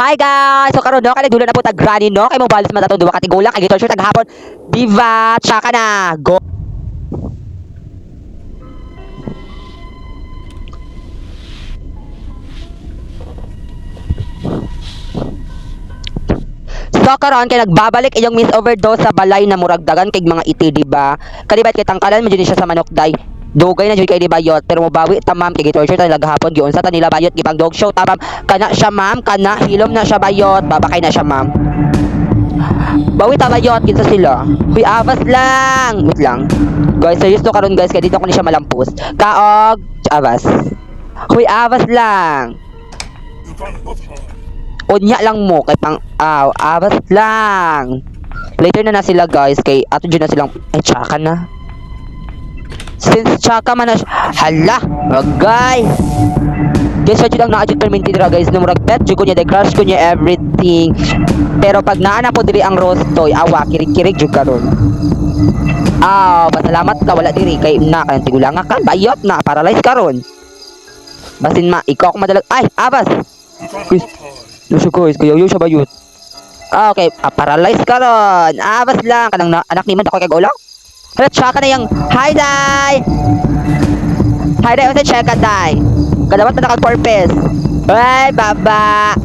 Hi guys! So karon no, kay dulo na po tag granny no, kay mo balis man atong duwa ka tigulang kay gitor tag hapon. Diva, tsaka na. Go. So karon kay nagbabalik iyong miss overdose sa balay na murag dagan kay mga iti di ba? Kalibat kay tangkalan mo dyan siya sa manok day. Dugay na jud kay di bayot pero mobawi ta ma'am kay gitorture ta naghapon giunsa ta nila bayot gipang dog show ta ma'am. Kana siya ma'am, kana hilom na siya bayot, babakay na siya ma'am. Bawi ta bayot kinsa sila. Huy avas lang. Wait lang. Guys, serious to karon guys kay dito ko ni siya malampos. Kaog avas. Huy avas lang. Unya lang mo kay pang avas lang. Later na sila guys kay ato dyan na silang ay tsaka na. Since tsaka man na hala, bagay. Guys, sadyo lang na-adjust perminti dira guys. Nung murag-pet, dyan ko niya, crush ko niya everything. Pero pag naana po diri ang rostoy, awa, kirig-kirig dyan ka ron. Pasalamat ka, wala diri. Kay na, kayang tigulang ka, bayot na, paralyze ka ron. Basin ma, ikaw ako madalag, ay, abas. Guys, lusyo guys, kaya yun siya bayot. Okay, paralyze ka ron. Abas lang, kanang anak ni man ako kay ulang. Hala, tsaka na yung, hi, Day! Hi, Day, unsa check ka, Day? Kadawat na nakag-purpose. Ay, baba!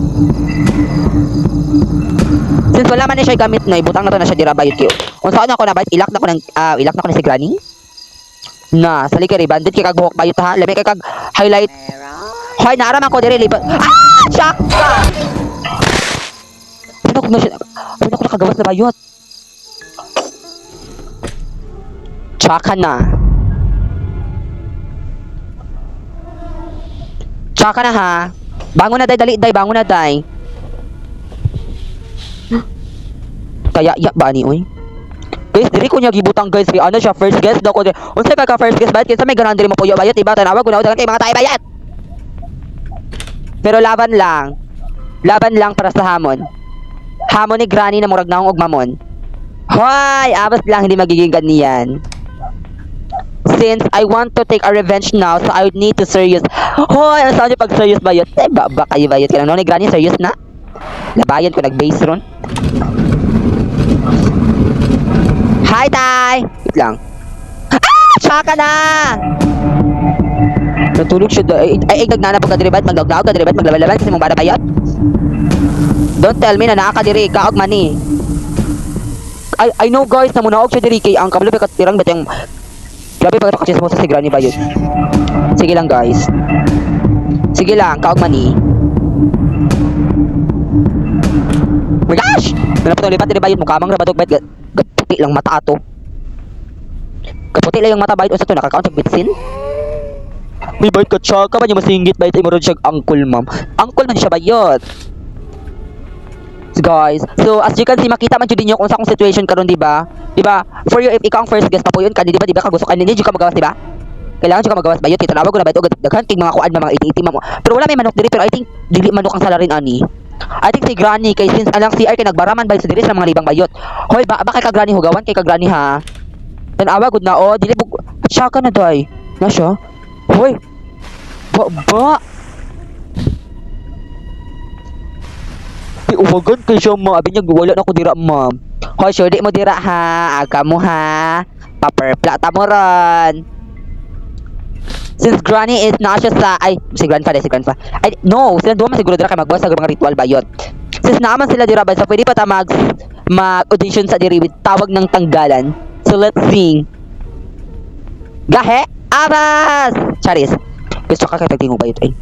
Since wala man na siya gamit na, ibutang na to na siya dira bayot kayo. Kung saan ako na bayot, ilak na ko na si Granny. Na, sali kay bandit kay kag buhok bayot ha. Labi kay kag highlight. Hoy, naaraman ko diri lipat. Tsaka! Ano ko nakagawas na bayot? Tsaka na. Tsaka na ha. Bangon na day, dali day, bangon na day. Kaya ya ba ni oy? Guys, diri ko niya gibutang guys kay ano siya first guest daw ko. Unsa ka first guest bayat kinsa may ganan diri mo puyo bayat iba tanawag ko na kay mga tayo bayat. Pero laban lang. Laban lang para sa hamon. Hamon ni Granny na murag naong og mamon. Hoy, abas lang hindi magiging ganyan. Since I want to take a revenge now, so I would need to serious. Hoy, ano saan yung pag serious bayot? Eh, baba kayo bayot ka lang. No, ni Granny, serious na? Labayan ko nag-base ron. Hi, Tay! Wait lang. Tsaka na! Natulog siya doon. Ay, nagnana po ka diri bayot, maglaglaog ka diri bayot, maglalaban kasi mong bada bayot. Don't tell me na nakakadiri, kaog mani. I know guys, na munaog siya diri kay ang kabalo pa katirang bet yung grabe pa kasi mo sa si Granny bayot. Sige lang guys. Sige lang, kaog mani. Oh my gosh! Wala pa itong lipat din bayot mo kamang rabatog bayot. Gaputi lang mata ato. Gaputi lang yung mata bayot. Unsa to nakakaon sa bitsin? May bayot ka tsaka man yung masinggit bayot. Ay marod siya uncle ma'am. Uncle man siya bayot. Guys, so as you can see makita man jud ninyo kung sa akong situation karon di ba? Di ba? For you if ikaw ang first guest papuyon ka di ba? Di ba kag gusto ka ninyo jud ka magawas di ba? Kailangan jud ka magawas bayot kay tanawag ko na bayot og daghan king mga kuan mga iti-iti mo. Pero wala may manok diri pero I think dili manok ang salarin ani. I think si Granny kay since alang CR kay nagbaraman bayot sa diri sa mga libang bayot. Hoy ba kay ka Granny hugawan kay ka Granny ha. Tanawa gud na dili bug tsaka na day. Na siya. Hoy. Ba. Uwagan kay siya ma. Abi niya wala na ko dira ma'am. Hoy, sure di mo dira ha. Aga mo ha. Paperpla ta mo ron. Since Granny is na siya sa ay si Grandpa. Ay no, sila duwa man siguro dira kay magbuhat sa mga ritual bayot. Since naaman sila dira ba sa pwede pa ta mag-audition sa diri with tawag ng tanggalan. So let's sing. Gahe abas. Charis. Gusto ka kay tagtingog bayot ay.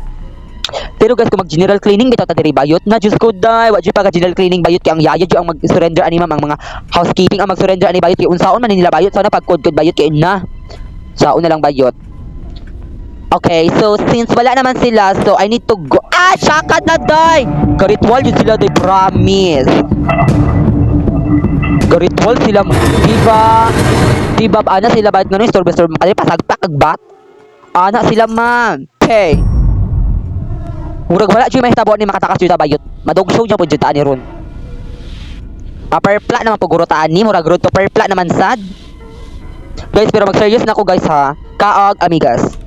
Pero guys, kung mag-general cleaning bitaw ta diri bayot na Diyos ko day, wa jud pa ka general cleaning bayot kay ang yaya jud ang mag-surrender ani ma'am ang mga housekeeping ang mag-surrender ani bayot kay unsaon man nila bayot sana pag code bayot kay na. Saon na lang bayot. Okay, so since wala naman sila, so I need to go. Tsaka na day. Garitwal jud sila day promise. Garitwal sila, di ba ana sila bayot ngano store makali pasagpak kag bat. Ana sila ma'am. Okay. Murag wala jud may hitabo ni makatakas jud ta bayot. Madugso jud po jud ta ni ron. Paperpla naman pugurutaan ni murag road to perpla naman sad. Guys, pero mag-serious na ako guys ha. Kaog amigas.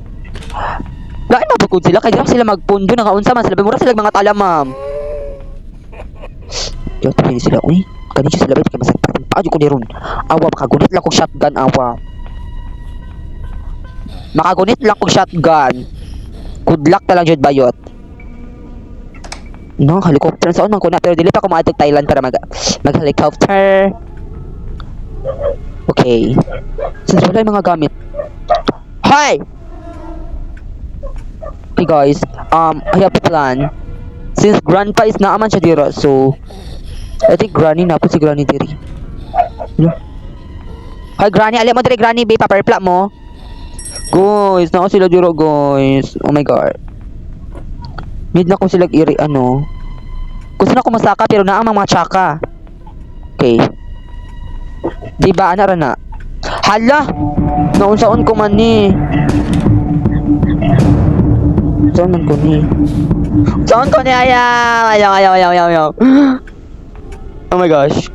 Lain mabukod sila kay dira sila magpundo nga unsa man sila mura sila mga tala ma'am. Yo, tabi sila. Uy, kanina siya sila ba? Kaya masagpatin pa. Ayaw ko ni ron. Awa, makagunit lang kong shotgun. Awa. Makagunit lang kong shotgun. Good luck na lang, Jud Bayot. No, helicopter. Saan man ko na. Pero dili pa ako maadtog Thailand para mag-helicopter. Okay. Since wala yung mga gamit. Hi! Okay guys, I have a plan. Since grandpa is naaman siya dira, so I think granny na po si granny diri. Hi granny, alam mo diri granny, babe, paperpla mo. Guys, naa sila dira guys. Oh my god. Need na ko sila iri ano. Gusto na ko masaka pero naa mga tsaka. Okay. Di ba ana ra na? Hala! Naunsaon ko man ni. Saan man ko ni? Saan ko ni ayaw. Oh my gosh.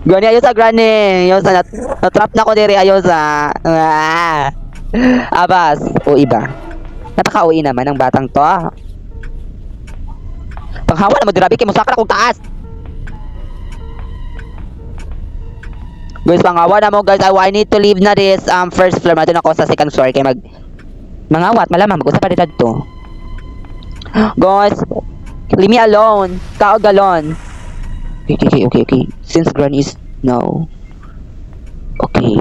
Granny, ayaw sa granny. Ayaw sa natrap na ko diri, ayaw sa. Abas. O iba. Napaka-uwi naman ang batang to. Panghawa na mo dirabi kay musaka na kong taas. Guys, panghawa na mo guys. I need to leave na this first floor. Madun ako sa second floor kay mangawat malamang mag-usap pa dito. Guys, leave me alone. Kaog galon. Okay. Since Granny is no. Okay.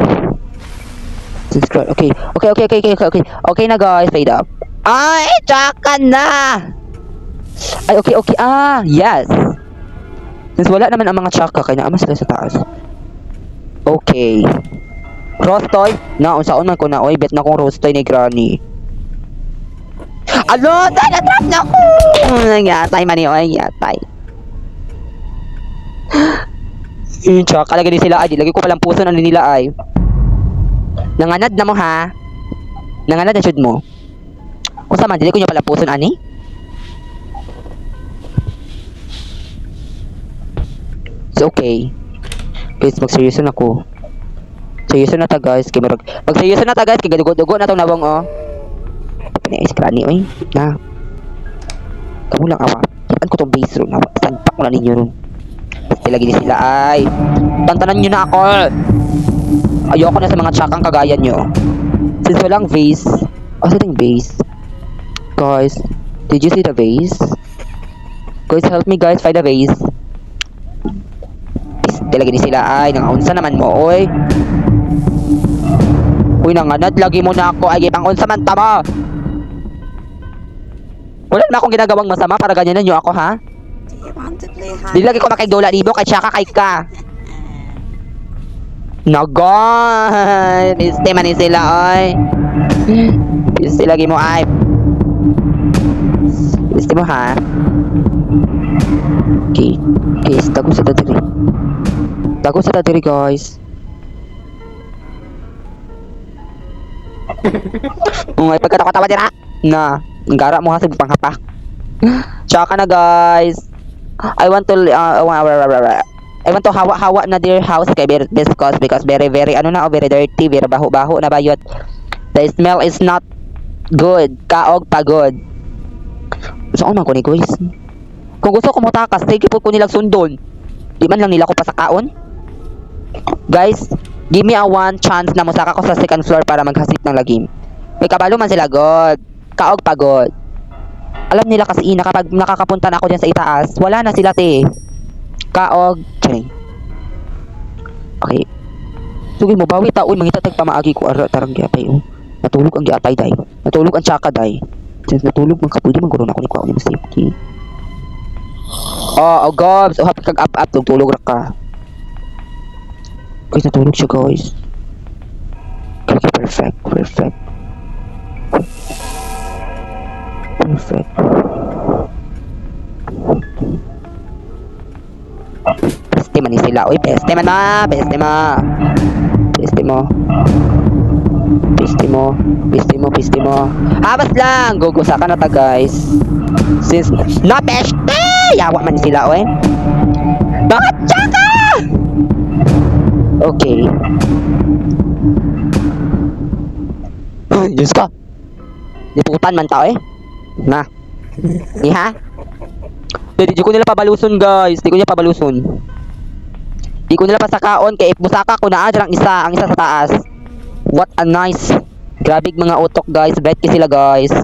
Since Granny, okay. Okay na guys, fade up. Ay, tsaka na. Ay, okay. Yes. Since wala naman ang mga tsaka, kaya naamas sila sa taas. Okay. Rostoy? Unsaon man ko na, oy, bet na kong rostoy ni Granny. Alo, natrap na ko! Yatay mani, oy, yatay. Tsaka lagi din sila, ay, lagi ko palang puso na nila, ay. Nanganad na mo, ha? Nanganad na should mo. Kung saan man, dili ko nyo palang puso, ani? It's okay. Guys, magseryoso na ko. Seryoso na ta, guys. Magseryoso na ta, guys. Kaya dugo na itong nabong, oh. Pinais Granny, oy. Na. Kamu lang, awa. Ipan ko tong base room, awa. Sanpak ko na ninyo ron. Basta lagi din sila, ay. Tantanan nyo na ako. Ayoko na sa mga tsakang kagaya nyo. Since walang vase. Sa ting vase. Guys, did you see the vase? Guys, help me, guys. Find the vase. Lagi din sila, ay. Nangaunsa naman mo, oy. Uy, nanganad. Lagi mo na ako. Ay, pangunsa man tama. Wala na akong ginagawang masama para ganyanan nyo ako, ha? Di lagi ko makigdola libo kay tsaka kay ka. Nagon! Piste man sila, oy. Piste lagi mo, ay. Piste mo, ha? Okay. Guys, tago sa tatiri. Tago sa tatiri, guys. Ay, pagkatawa-tawa dira. Na. Ang gara mo ha sa panghapak. Tsaka na guys. I want to hawa na their house kay because very very dirty, very baho na bayot. The smell is not good. Kaog pagod. Saan man ko ni guys? Kung gusto ko mutakas, sige po ko nilang sundon. Di man lang nila ko pasakaon. Guys, give me a one chance na musaka ko sa second floor para maghasit ng lagim. May kabalo man sila god. Kaog pagod. Alam nila kasi kapag nakakapunta na ako dyan sa itaas, wala na sila te. Kaog. Charing. Okay. Sugin mo, bawi taon, mangita tag pamaagi ko ara tarang giapay oh. Natulog ang giapay day. Natulog ang tsaka day. Since natulog man kapuli man guro na ako ni kuha ni safety. Oh gobs, happy kag up tulog ra ka. Guys, natulog siya guys. Okay, perfect. Perfect. Peste man ni sila. Uy, peste man ma. Peste mo. Habas lang. Gugusa ka na ta guys. Since na peste. Yawa man ni sila. Uy. Bakit tsaka? Okay. Diyos ka. Diputan man tao eh. Na. Iha. Di ko nila pabaluson guys. Di ko nila pabaluson. Di ko nila pasakaon kay if busaka ko na ang isa sa taas. What a nice. Grabe mga utok guys. Bet sila guys.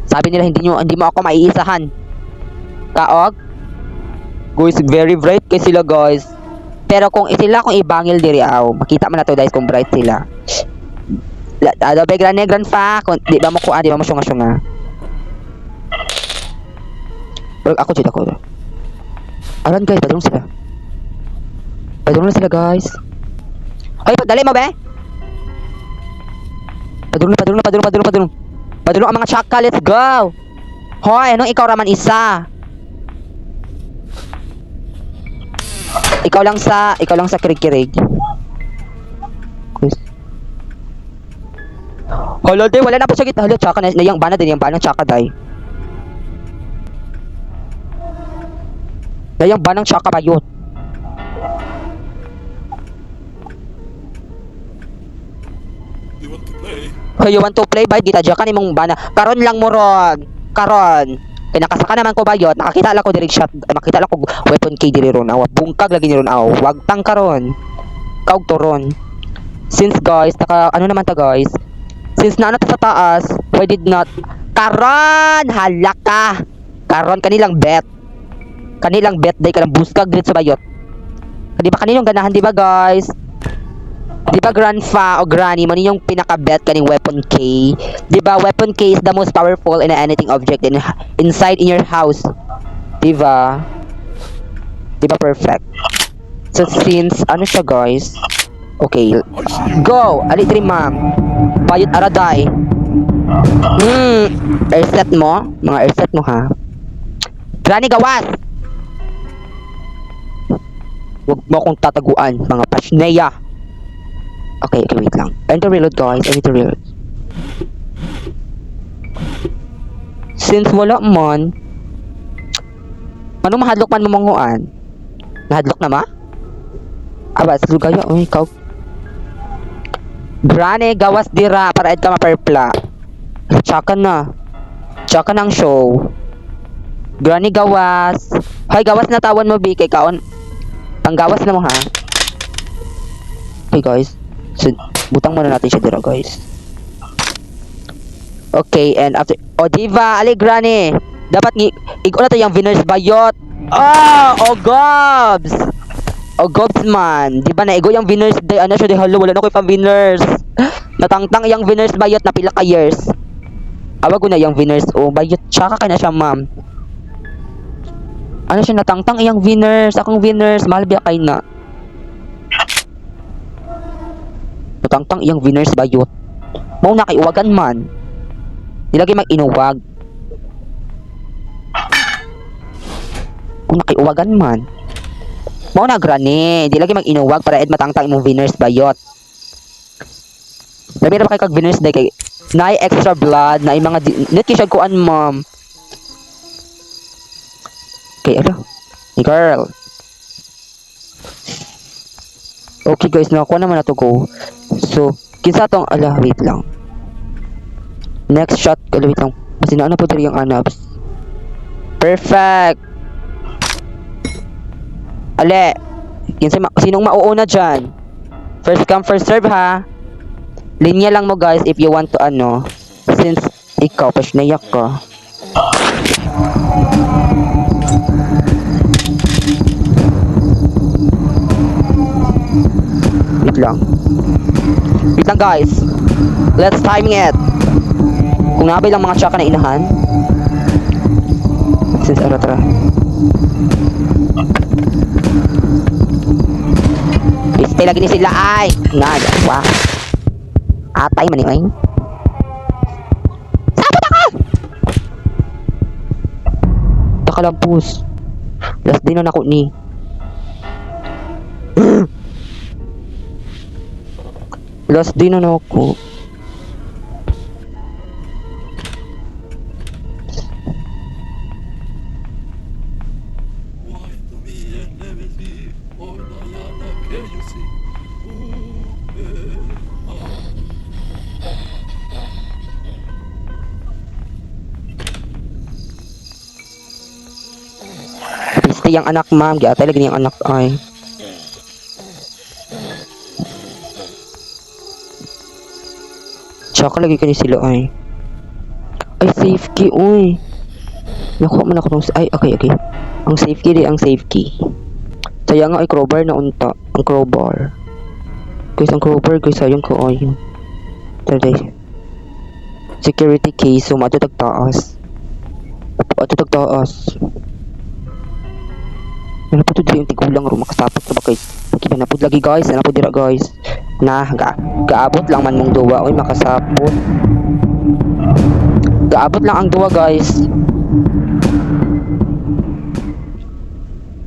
Sabi nila hindi mo ako maiisahan. Kaog. Guys, very bright kay sila guys. Pero kung ibangil diri aw, makita man na to guys kung bright sila. Adobe Gran fa, di ba mo syunga-syunga. Ako dito ko. Aran guys, padulong sila. Padulong na sila guys. Hoy, dali mo be. Padulong. Padulong ang mga chaka, let's go. Hoy, anong ikaw raman isa? Ikaw lang sa kirig-kirig. Hala, wala na po sa gitna. Hala, tsaka na yung bana din, yung banang tsaka, day. Yung banang tsaka ba yun? You want to play? Bay, gita dyan ka nimong bana. Karon lang mo ron. Karon. Kaya nakasaka naman ko bayot, nakakita lang ko direct shot, makita lang ko weapon kay diri ron. Awa, bungkag lagi ni ron aw. Wag tang karon. Kaog to ron. Since guys, ano naman ta guys? Since naano ta sa taas, why did not karon halaka. Karon kanilang bet. Kanilang bet day kanang buskag dito sa bayot. Di ba kaninong ganahan di ba guys? Di ba grandfa o granny mo yung pinaka-bet kaning weapon K? Di ba weapon K is the most powerful in anything object inside in your house? Di ba? Di ba perfect? So since ano siya guys? Okay. Go! Ali three ma'am. Payot araday. Airset mo? Mga airset mo ha? Granny gawas! Huwag mo akong tataguan, mga pasneya. Okay, wait lang. I need to reload guys. I need to reload. Since wala man, anong mahadlok man mamanguan? Nahadlok na ma? Aba, slugaya. Uy, ikaw. Granny, gawas dira para ed ka maperpla. Tsaka na. Tsaka ng show. Granny, gawas. Hoy, gawas na tawan mo, B. Kay kaon. Panggawas na mo, ha? Okay, guys. So, butang muna natin siya dito guys. Okay, and after diva, ali granny. Dapat igo na to yung winners bayot. Oh gobs. Gobs man. Di ba na igo yung winners day ano siya di halo wala na ko pa winners. Natangtang yung winners bayot na pila ka years. Awag ko na yung winners bayot tsaka kay na siya ma'am. Ano siya natangtang yung winners, akong winners, mahal biya kay na. Tangtang iyang winners bayot. Mao na kay uwagan man. Dilagi mag-inuwag. Mao na kay uwagan man. Mao na granny, dilagi mag-inuwag para ed matangtang imong winners bayot. Labi ra kay kag winners day kay naay extra blood na mga net kisag kuan ma'am. Okay, ala. Girl. Okay guys, nakakuha naman na to go. So, kinsa tong wait lang. Next shot, wait lang. Kasi na po diri yung anabs. Perfect. Ale. Sinong mauuna dyan? First come, first serve ha. Linya lang mo guys if you want to since ikaw pas nayak ka. Wait lang guys. Let's timing it. Kung nabay lang mga tsaka na inahan. Since tara. Stay lagi ni sila ay. Nagawa. Atay man yun. Sabo na ka! Takalampus. Last din na ako ni. Last din na ako. Pati yung anak, ma'am. Giatay lagi yung anak, ay. Tsaka lagi kani sila, ay. Ay, safe key, uy. Nakuha man ako tong... Ay, okay. Ang safe key, ang safe key. Sayang nga, ay, crowbar na unta. Ang crowbar. Guys, ang crowbar, guys, sayang ko, ay. Tara, security key, so mato tagtaas. Ato tagtaas. Nanapod diri yung tigulang ro makasapot na ba kay kinapod lagi guys, nanapod dira guys. Gaabot lang man mong duwa, oy makasapot. Gaabot lang ang duwa guys.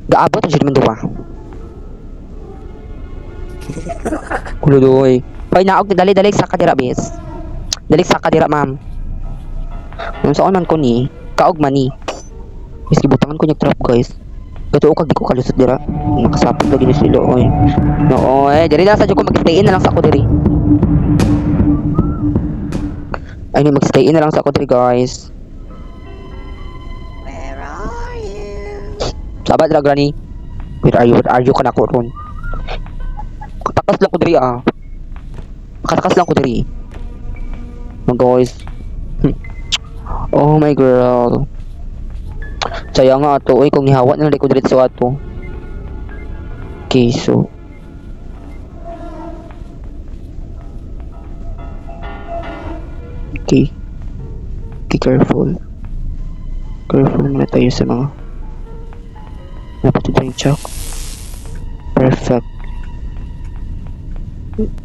Gaabot ang man duwa. Kuludoy. Hoy naog dali sa kadira bis. Dali sa kadira ma'am. Nung saan man ko ni, kaog man ni. Miski butangan ko niya trap guys. Gato kag di ko kalusot dira. Nakasapot lagi ni sila oy. No oy, diri na sa ko mag-stay in na lang sa ako diri. Ay ni mag-stay in na lang sa ako diri guys. Where are you? Sabat ra granny. Where are you kana ko ron? Katakas lang ko diri ah. Katakas lang ko diri. Mga guys. Oh my girl. Sayang nga ato, oy kung nihawa na lang ko diretso ato. Okay, so okay, careful muna tayo sa mga napatid yung chok. Perfect.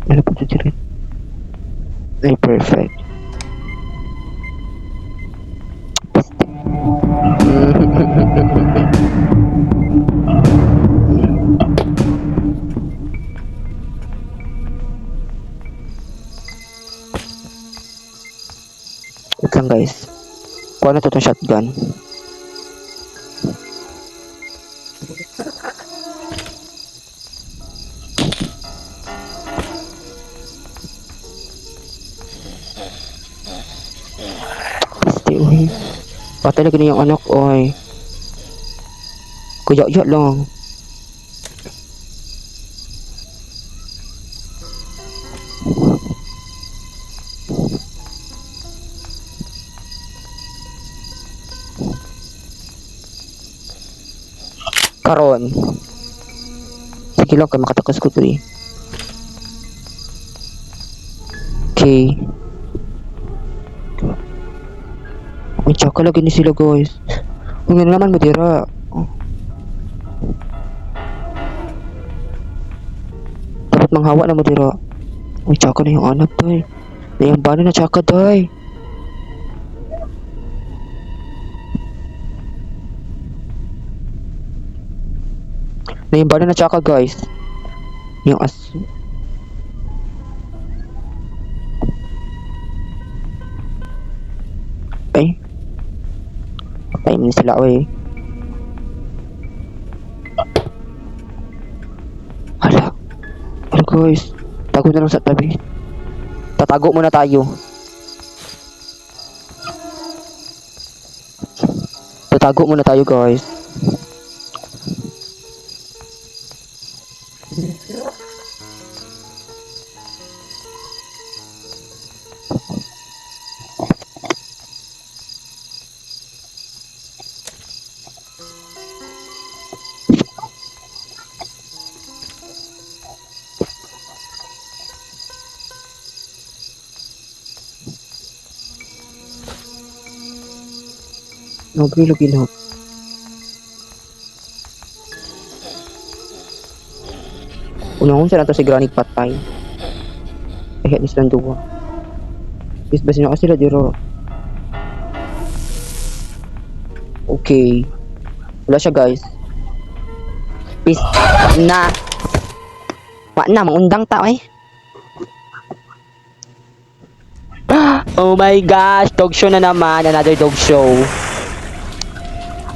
Napatid rin. Ay, perfect. Wait lang guys. Kuha na to itong shotgun. Stay away. Patay lagi na yung anak, oy. Kaya lang. Karon. Sige lang kay makatakas ko diri. Okay. May tsaka lagi ni sila guys. Ang nga naman madira. Dapat manghawa na madira. May tsaka na yung anak day. Nayambana na tsaka day. Nayambana na tsaka guys. Yung as... Ay. Patay mo sila oy. Hala. Hala guys. Tago na lang sa tabi. Tatago muna tayo. Tatago muna tayo guys. Nagrilog-ilog. Unang sila to si Granny patay. Kahit ni silang duwa. Bisbasin ako sila diro. Okay. Wala siya guys. Bis na. Wa na mangundang tao eh. Oh my gosh, dog show na naman, another dog show.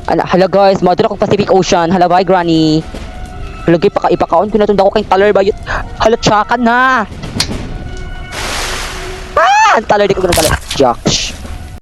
Hala guys, modern akong Pacific Ocean. Hala bye Granny. Lagi pa ipakaon ko na itong dako kayong taler ba yun. Hala tsaka na. Ang taler di ko ganun taler. Jocks.